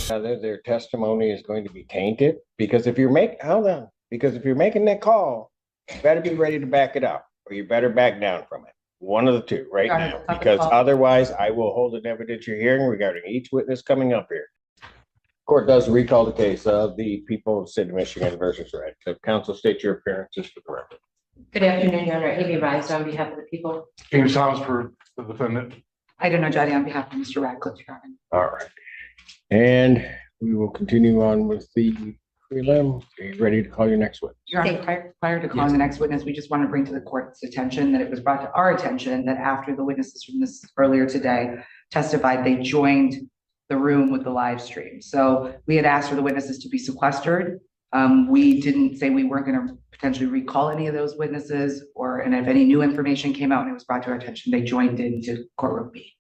whether their testimony is going to be tainted, because if you're making that call, you better be ready to back it up, or you better back down from it. One of the two right now, because otherwise I will hold an evidentiary hearing regarding each witness coming up here. Court does recall the case of the people of the state of Michigan versus Red. So counsel, state your appearances for the record. Good afternoon, Your Honor. Amy Rice on behalf of the people. James Thomas for the defendant. I don't know, Jody, on behalf of Mr. Radcliffe, Your Honor. All right. And we will continue on with the prelim. Are you ready to call your next witness? Your Honor, prior to calling the next witness, we just want to bring to the court's attention that it was brought to our attention that after the witnesses from this earlier today testified, they joined the room with the live stream. So we had asked for the witnesses to be sequestered. We didn't say we weren't going to potentially recall any of those witnesses, and if any new information came out and it was brought to our attention, they joined into courtroom B.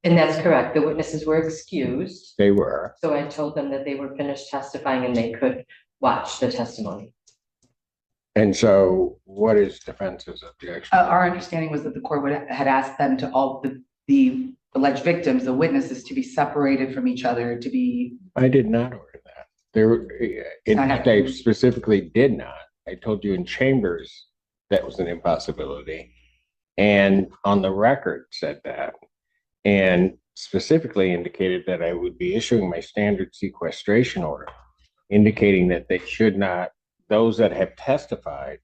And that's correct. The witnesses were excused. They were. So I told them that they were finished testifying and they could watch the testimony. And so what is defense's objection? Our understanding was that the court had asked them to all the alleged victims, the witnesses, to be separated from each other, to be. I did not order that. In fact, I specifically did not. I told you in chambers that was an impossibility, and on the record said that, and specifically indicated that I would be issuing my standard sequestration order, indicating that they should not, those that have testified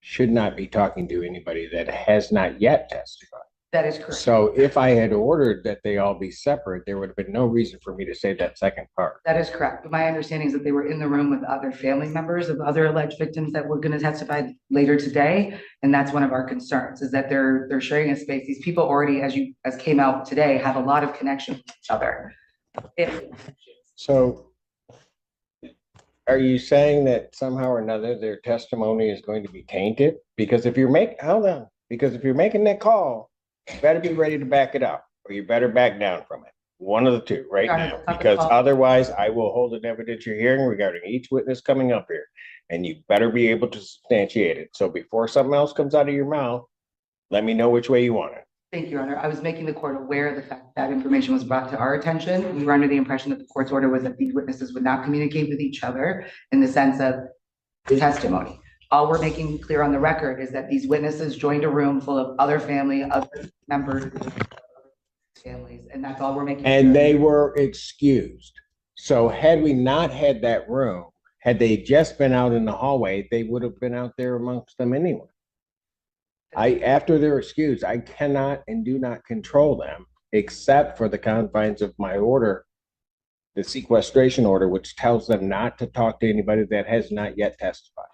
should not be talking to anybody that has not yet testified. That is correct. So if I had ordered that they all be separate, there would have been no reason for me to say that second part. That is correct. But my understanding is that they were in the room with other family members of other alleged victims that were going to testify later today. And that's one of our concerns, is that they're sharing a space. These people already, as came out today, have a lot of connection with each other. So are you saying that somehow or another their testimony is going to be tainted? Because if you're making that call, you better be ready to back it up, or you better back down from it. One of the two right now, because otherwise I will hold an evidentiary hearing regarding each witness coming up here, and you better be able to substantiate it. So before something else comes out of your mouth, let me know which way you want it. Thank you, Your Honor. I was making the court aware of the fact that information was brought to our attention. We were under the impression that the court's order was that these witnesses would not communicate with each other in the sense of the testimony. All we're making clear on the record is that these witnesses joined a room full of other members, families, and that's all we're making. And they were excused. So had we not had that room, had they just been out in the hallway, they would have been out there amongst them anyway. After they're excused, I cannot and do not control them except for the confines of my order, the sequestration order, which tells them not to talk to anybody that has not yet testified.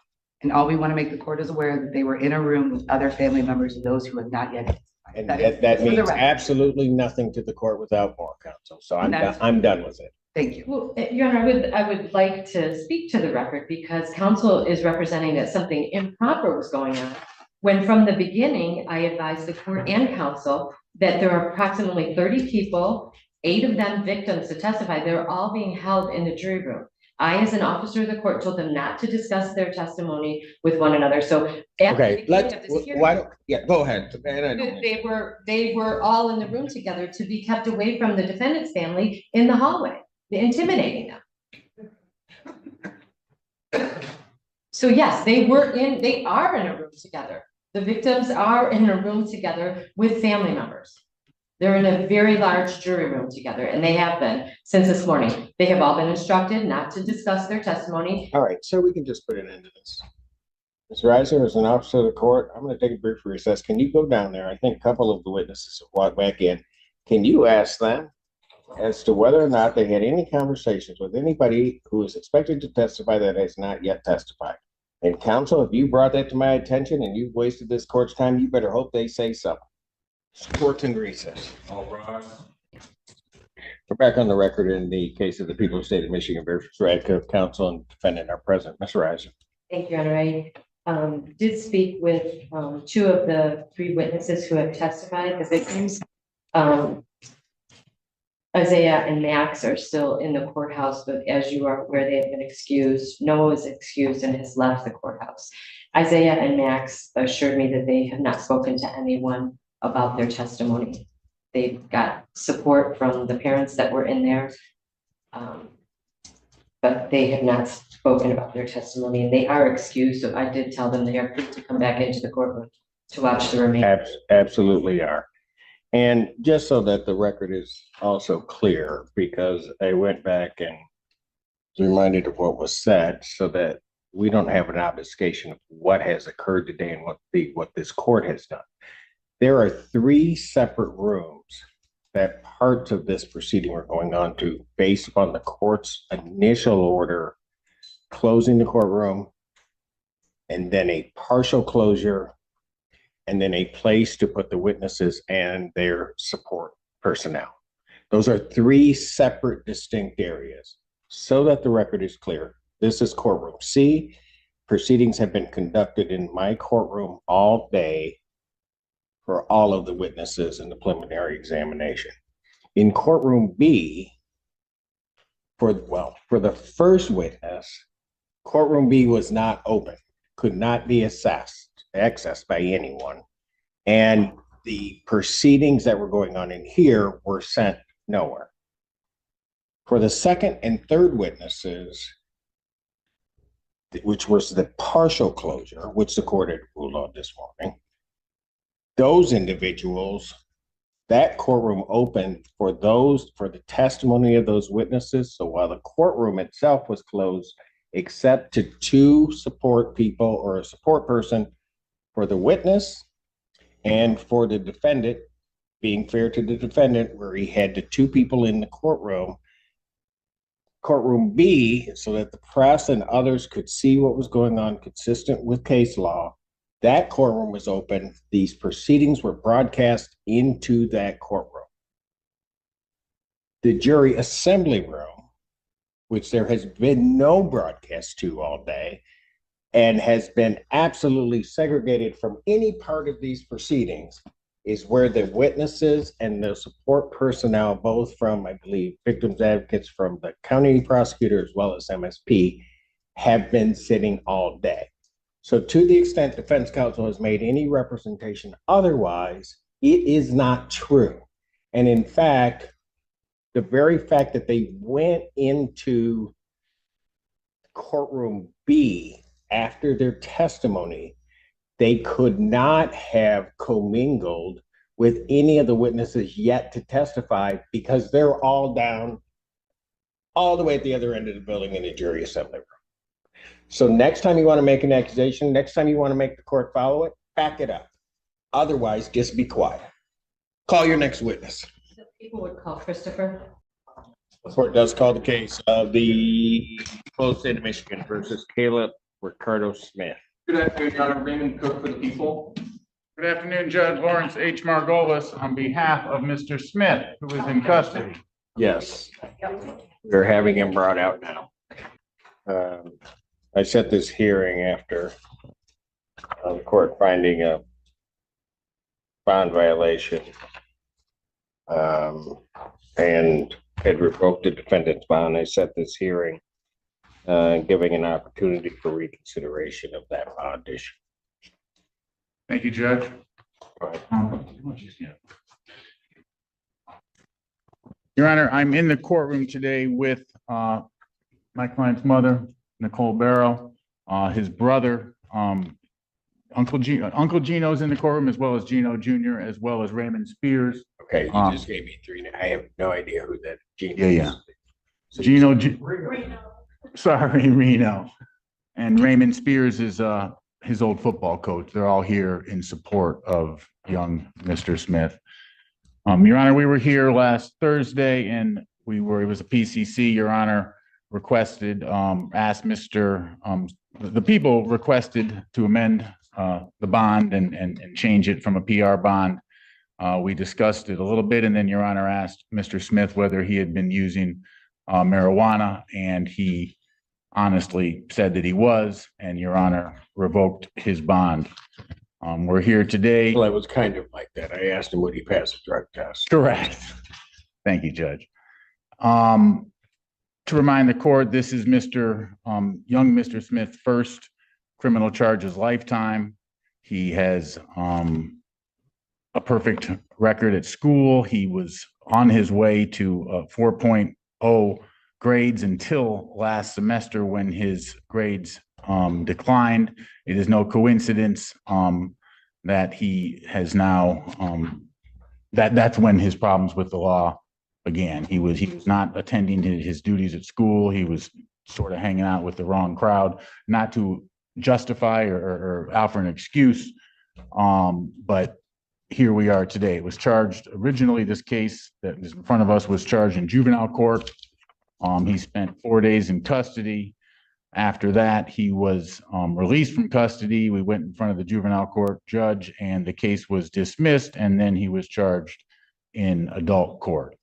And all we want to make the court is aware that they were in a room with other family members of those who have not yet testified. And that means absolutely nothing to the court without more counsel. So I'm done with it. Thank you. Well, Your Honor, I would like to speak to the record because counsel is representing that something improper was going on. When from the beginning, I advised the court and counsel that there are approximately 30 people, 8 of them victims to testify. They're all being held in the jury room. I, as an officer of the court, told them not to discuss their testimony with one another. So okay, go ahead. They were all in the room together to be kept away from the defendant's family in the hallway, intimidating them. So yes, they are in a room together. The victims are in a room together with family members. They're in a very large jury room together, and they have been since this morning. They have all been instructed not to discuss their testimony. All right, so we can just put an end to this. Ms. Reiser, as an officer of the court, I'm going to take a brief recess. Can you go down there? I think a couple of the witnesses have walked back in. Can you ask them as to whether or not they had any conversations with anybody who is expected to testify that has not yet testified? And counsel, if you brought that to my attention and you've wasted this court's time, you better hope they say something. Court's in recess. All right. We're back on the record in the case of the people of the state of Michigan versus Radcliffe. Counsel and defendant are present. Ms. Reiser. Thank you, Your Honor. I did speak with 2 of the 3 witnesses who have testified. The victims, Isaiah and Max, are still in the courthouse, but as you are aware, they have been excused. Noah is excused and has left the courthouse. Isaiah and Max assured me that they have not spoken to anyone about their testimony. They've got support from the parents that were in there, But they have not spoken about their testimony, and they are excused, so I did tell them they are free to come back into the courtroom to watch the remaining. Absolutely are. And just so that the record is also clear, because I went back and reminded of what was said so that we don't have an obfuscation of what has occurred today and what this court has done. There are 3 separate rooms that parts of this proceeding are going on to based upon the court's initial order closing the courtroom, and then a partial closure, and then a place to put the witnesses and their support personnel. Those are 3 separate distinct areas. So that the record is clear, this is courtroom C. Proceedings have been conducted in my courtroom all day for all of the witnesses in the preliminary examination. In courtroom B, for the first witness, courtroom B was not open, could not be accessed by anyone. And the proceedings that were going on in here were sent nowhere. For the second and third witnesses, which was the partial closure, which the court had ruled on this morning, those individuals, that courtroom opened for the testimony of those witnesses. So while the courtroom itself was closed, except to 2 support people or a support person for the witness and for the defendant, being fair to the defendant, where he had the 2 people in the courtroom B, so that the press and others could see what was going on consistent with case law. That courtroom was open. These proceedings were broadcast into that courtroom. The jury assembly room, which there has been no broadcast to all day and has been absolutely segregated from any part of these proceedings, is where the witnesses and the support personnel, both from, I believe, victims advocates from the county prosecutor as well as MSP, have been sitting all day. So to the extent defense counsel has made any representation otherwise, it is not true. And in fact, the very fact that they went into courtroom B after their testimony, they could not have commingled with any of the witnesses yet to testify, because they're all down all the way at the other end of the building in the jury assembly room. So next time you want to make an accusation, next time you want to make the court follow it, back it up. Otherwise, just be quiet. Call your next witness. People would call Christopher. The court does call the case of the closed state of Michigan versus Caleb Ricardo Smith. Good afternoon, Your Honor. Raymond Cook for the people. Good afternoon, Judge Lawrence H. Margolis, on behalf of Mr. Smith, who is in custody. Yes, they're having him brought out now. I set this hearing after the court finding a bond violation and had revoked the defendant's bond. I set this hearing giving an opportunity for reconsideration of that bond issue. Thank you, Judge. Your Honor, I'm in the courtroom today with my client's mother, Nicole Barrow, his brother, Uncle Gino's in the courtroom, as well as Gino Jr., as well as Raymond Spears. Okay, you just gave me 3. I have no idea who that Gino is. Yeah. So Reno. And Raymond Spears is his old football coach. They're all here in support of young Mr. Smith. Your Honor, we were here last Thursday and it was a PCC, Your Honor, requested, asked the people requested to amend the bond and change it from a PR bond. We discussed it a little bit, and then Your Honor asked Mr. Smith whether he had been using marijuana, and he honestly said that he was, and Your Honor revoked his bond. We're here today. Well, I was kind of like that. I asked him, would he pass a drug test? Correct. Thank you, Judge. To remind the court, this is young Mr. Smith's first criminal charges lifetime. He has a perfect record at school. He was on his way to a 4.0 grades until last semester when his grades declined. It is no coincidence that he has now that's when his problems with the law began. He was not attending his duties at school. He was sort of hanging out with the wrong crowd, not to justify or offer an excuse. But here we are today. It was charged originally, this case that is in front of us was charged in juvenile court. He spent 4 days in custody. After that, he was released from custody. We went in front of the juvenile court judge and the case was dismissed, and then he was charged in adult court.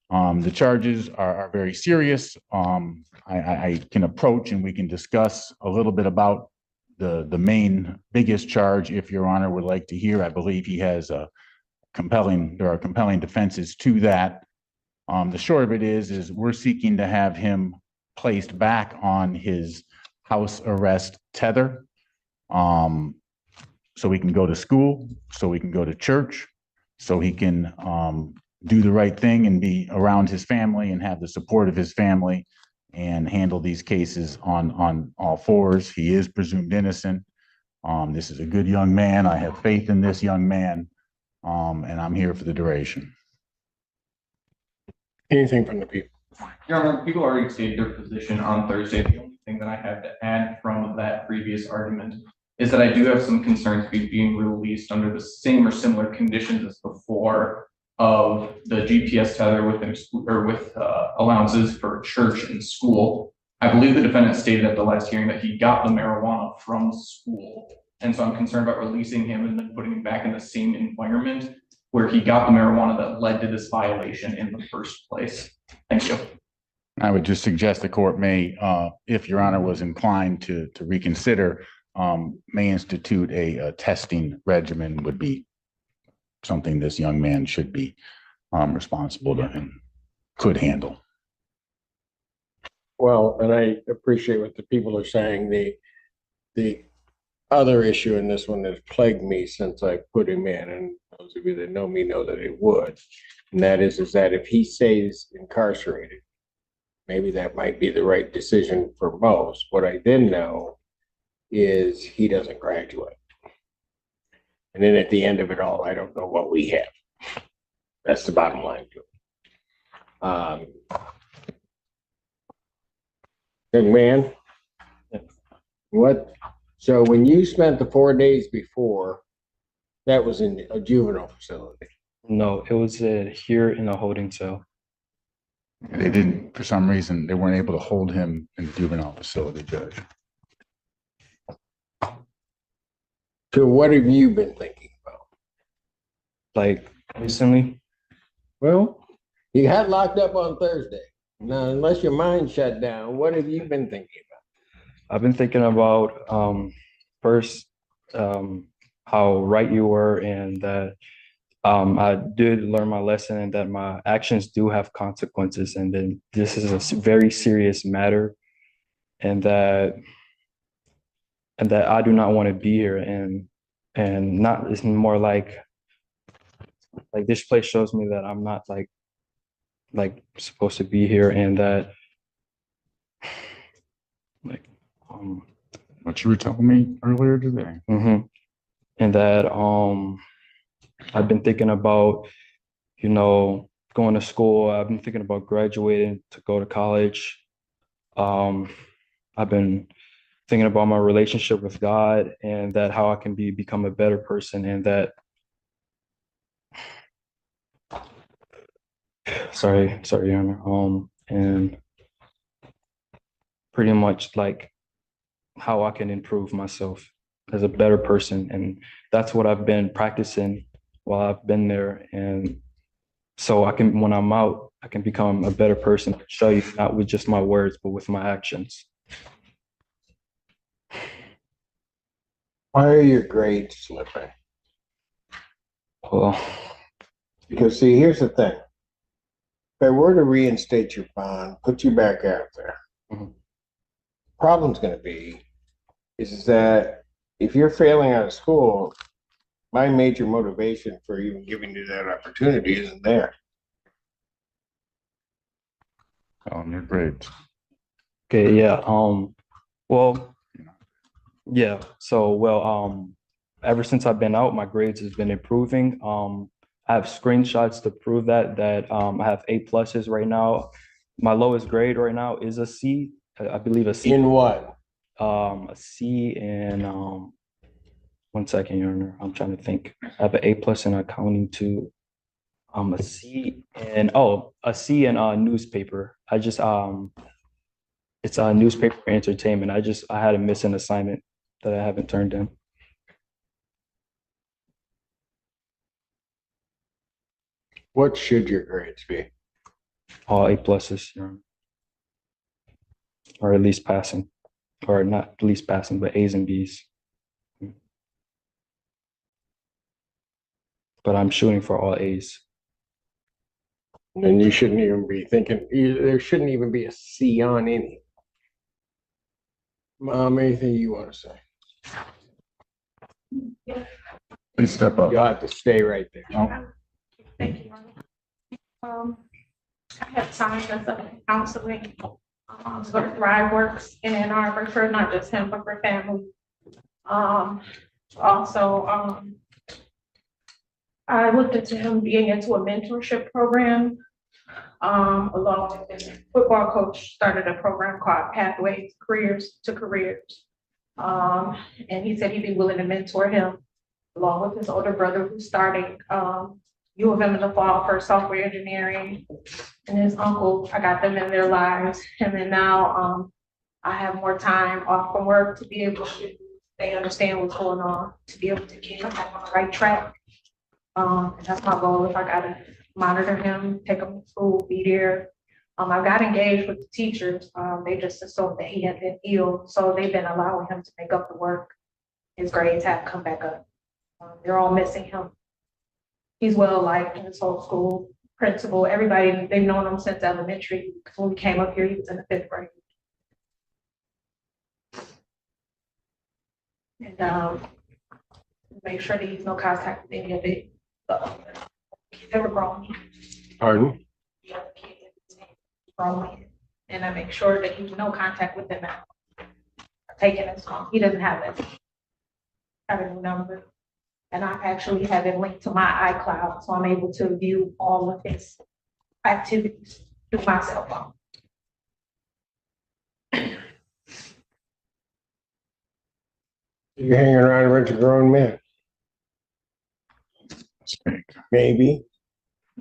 The charges are very serious. I can approach and we can discuss a little bit about the main biggest charge if Your Honor would like to hear. I believe he has there are compelling defenses to that. The short of it is we're seeking to have him placed back on his house arrest tether, so he can go to school, so he can go to church, so he can do the right thing and be around his family and have the support of his family and handle these cases on all fours. He is presumed innocent. This is a good young man. I have faith in this young man, and I'm here for the duration. Anything from the people? Your Honor, people already stated their position on Thursday. The only thing that I have to add from that previous argument is that I do have some concerns being released under the same or similar conditions as before of the GPS tether with allowances for church and school. I believe the defendant stated at the last hearing that he got the marijuana from school. And so I'm concerned about releasing him and then putting him back in the same environment where he got the marijuana that led to this violation in the first place. Thank you. I would just suggest the court may, if Your Honor was inclined to reconsider, may institute a testing regimen would be something this young man should be responsible to and could handle. Well, and I appreciate what the people are saying. The other issue in this one that plagued me since I put him in, and those of you that know me know that it would, and that is that if he stays incarcerated, maybe that might be the right decision for most. What I then know is he doesn't graduate. And then at the end of it all, I don't know what we have. That's the bottom line to it. Young man, what? So when you spent the 4 days before, that was in a juvenile facility? No, it was here in a holding cell. They didn't, for some reason, they weren't able to hold him in the juvenile facility, Judge. So what have you been thinking about? Like recently, Well, you got locked up on Thursday. Now, unless your mind shut down, what have you been thinking about? I've been thinking about first how right you were, and that I did learn my lesson, and that my actions do have consequences, and then this is a very serious matter, and that I do not want to be here, and not, it's more like this place shows me that I'm not like supposed to be here, and that What you were telling me earlier today. and that I've been thinking about, going to school. I've been thinking about graduating to go to college. I've been thinking about my relationship with God, and that how I can become a better person, and that sorry, Your Honor. And pretty much like how I can improve myself as a better person. And that's what I've been practicing while I've been there. And so when I'm out, I can become a better person, show you, not with just my words, but with my actions. Why are your grades slipping? Well, Because see, here's the thing. If I were to reinstate your bond, put you back out there, problem's going to be is that if you're failing out of school, my major motivation for even giving you that opportunity isn't there. Your grades. Okay, yeah, well, yeah, so, ever since I've been out, my grades has been improving. I have screenshots to prove that, I have A pluses right now. My lowest grade right now is a C, I believe a C. In what? A C in, 1 second, Your Honor, I'm trying to think. I have an A plus in accounting too. A C in, a C in, newspaper. It's a newspaper entertainment. I had to miss an assignment that I haven't turned in. What should your grades be? All A pluses, Your Honor. Or at least passing, or not at least passing, but A's and B's. But I'm shooting for all A's. And you shouldn't even be thinking, there shouldn't even be a C on any. Mom, anything you want to say? Please step up. You'll have to stay right there. Oh, Thank you. I have time as a counseling, for Thrive Works in Ann Arbor for not just him, but for family. Also, I looked into him being into a mentorship program. Along with his football coach, started a program called Pathways Careers to Careers. And he said he'd be willing to mentor him along with his older brother who's starting U of M in the fall for software engineering, and his uncle. I got them in their lives, and then now I have more time off from work to be able to. They understand what's going on, to be able to keep him on the right track. And that's my goal. If I gotta monitor him, take him to school, be there. I got engaged with the teachers. They just assumed that he had been ill, so they've been allowing him to make up the work. His grades have come back up. They're all missing him. He's well liked in his whole school, principal, everybody, they've known him since elementary. When we came up here, he was in the 5th grade. And make sure that he's no contact with any of it. Kids that were grown. Pardon? The other kids grown. And I make sure that he's no contact with them now. Taking his phone. He doesn't have it. Have a new number. And I actually have it linked to my iCloud, so I'm able to view all of his activities through my cell phone. You're hanging around a bunch of grown men. Maybe,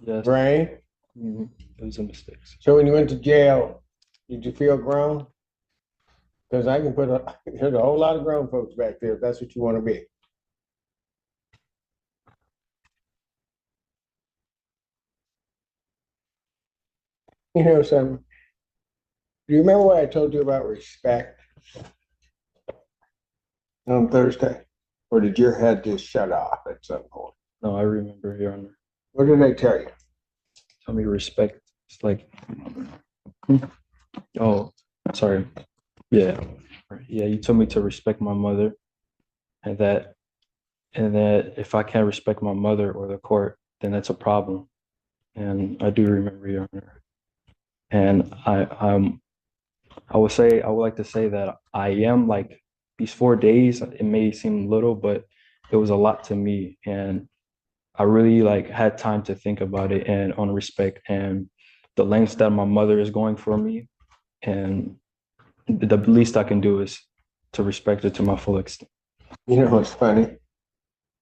Yes. right? Mhm. It was a mistake. So when you went to jail, did you feel grown? Because I can there's a whole lot of grown folks back there if that's what you want to be. You know something? Do you remember what I told you about respect on Thursday? Or did your head just shut off at some point? No, I remember, Your Honor. What did I tell you? Tell me respect. It's like, oh, sorry. Yeah. Yeah, you told me to respect my mother, and that if I can't respect my mother or the court, then that's a problem. And I do remember, Your Honor. And I would like to say that I am like these 4 days, it may seem little, but it was a lot to me. And I really like had time to think about it and on respect and the lengths that my mother is going for me. And the least I can do is to respect her to my full extent. You know what's funny?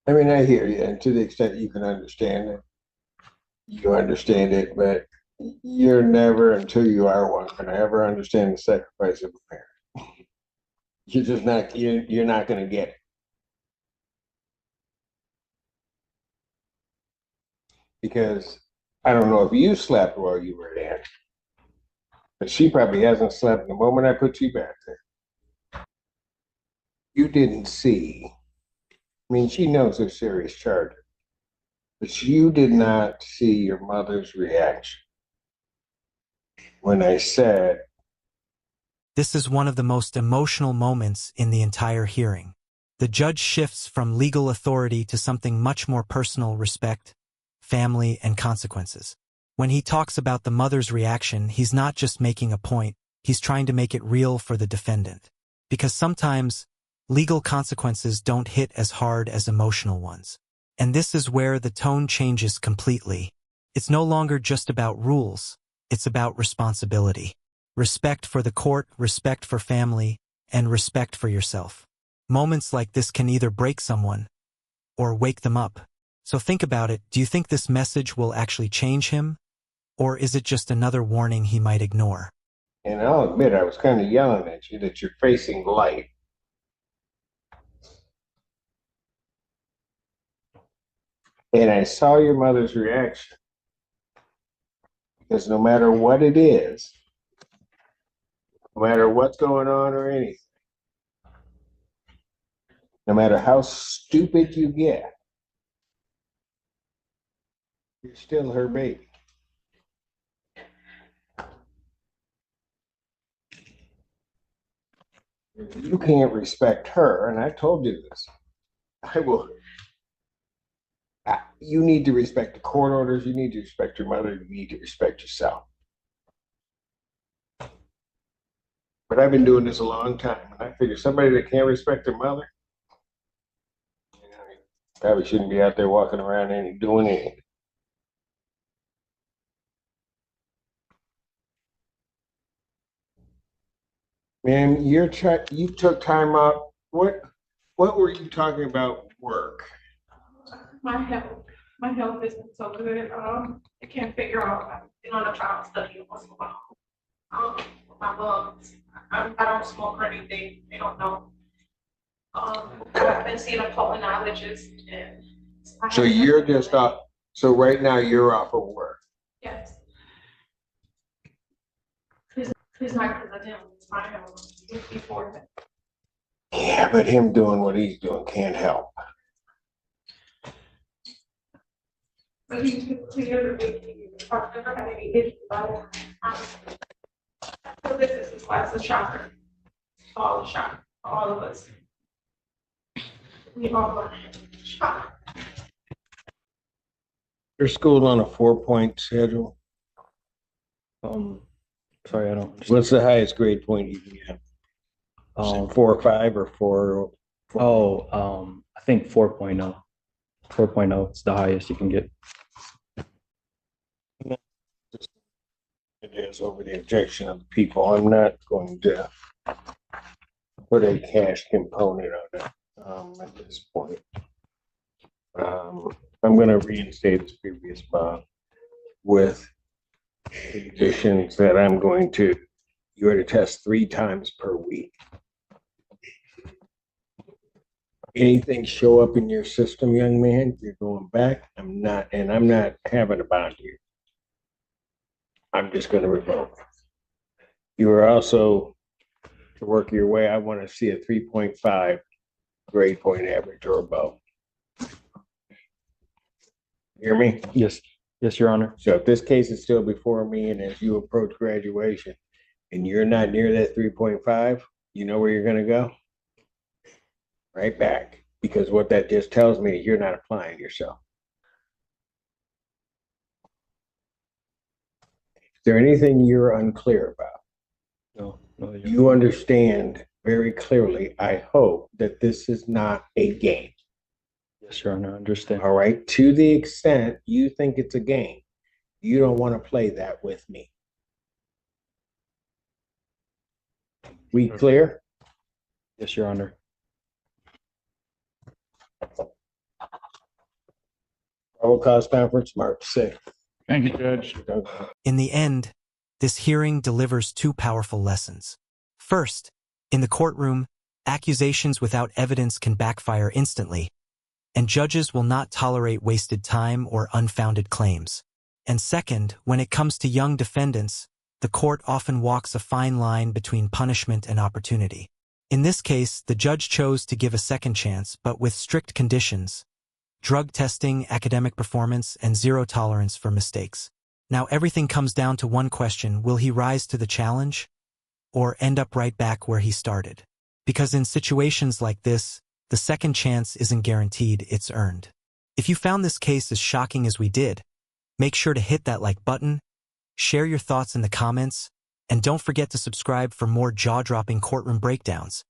I mean, I hear you, and to the extent you can understand it, you understand it, but you're never, until you are one, going to ever understand the sacrifice of a parent. You're just not, you're not going to get it. Because I don't know if you slept while you were there, but she probably hasn't slept the moment I put you back there. You didn't see. I mean, she knows they're serious charges, but you did not see your mother's reaction when I said, This is one of the most emotional moments in the entire hearing. The judge shifts from legal authority to something much more personal: respect, family, and consequences. When he talks about the mother's reaction, he's not just making a point, he's trying to make it real for the defendant. Because sometimes, legal consequences don't hit as hard as emotional ones. And this is where the tone changes completely. It's no longer just about rules, it's about responsibility. Respect for the court, respect for family, and respect for yourself. Moments like this can either break someone or wake them up. So think about it. Do you think this message will actually change him? Or is it just another warning he might ignore? And I'll admit, I was kind of yelling at you that you're facing light. And I saw your mother's reaction. Because no matter what it is, no matter what's going on or anything, no matter how stupid you get, you're still her baby. If you can't respect her, and I told you this, I will. You need to respect the court orders. You need to respect your mother. You need to respect yourself. But I've been doing this a long time, and I figure somebody that can't respect their mother, probably shouldn't be out there walking around and doing anything. Man, you took time out. What were you talking about? Work. My health isn't so good. I can't figure out, on a child study what's going on. My lungs, I don't smoke or anything, they don't know. I've been seeing a pulmonologist and. So you're just off. So right now you're off of work. Yes. He's not because of him, it's my health, it's before that. Yeah, but him doing what he's doing can't help. But he's clear, I've never had any issues about it. So this is his last shocker. All a shock, all of us. We all are shocked. Your school on a 4-point schedule. Sorry, I don't understand. What's the highest grade point you can get? 4 or 5 or 4? I think 4.0. 4.0 is the highest you can get. It is over the objection of the people. I'm not going to put a cash component on it at this point. I'm going to reinstate this previous bond with conditions that you are to test 3 times per week. Anything show up in your system, young man, you're going back. I'm not having a bond here. I'm just going to revoke. You are also to work your way. I want to see a 3.5 grade point average or above. Hear me? Yes, Your Honor. So if this case is still before me and as you approach graduation and you're not near that 3.5, you know where you're going to go? Right back. Because what that just tells me is you're not applying yourself. Is there anything you're unclear about? No. You understand very clearly, I hope, that this is not a game. Yes, Your Honor, I understand. All right. To the extent you think it's a game, you don't want to play that with me. We clear? Yes, Your Honor. Probable cause conference, March 6th. Thank you, Judge. In the end, this hearing delivers 2 powerful lessons. First, in the courtroom, accusations without evidence can backfire instantly, and judges will not tolerate wasted time or unfounded claims. And second, when it comes to young defendants, the court often walks a fine line between punishment and opportunity. In this case, the judge chose to give a second chance, but with strict conditions: drug testing, academic performance, and 0 tolerance for mistakes. Now everything comes down to one question: will he rise to the challenge or end up right back where he started? Because in situations like this, the second chance isn't guaranteed, it's earned. If you found this case as shocking as we did, Make sure to hit that like button, share your thoughts in the comments, and don't forget to subscribe for more jaw-dropping courtroom breakdowns.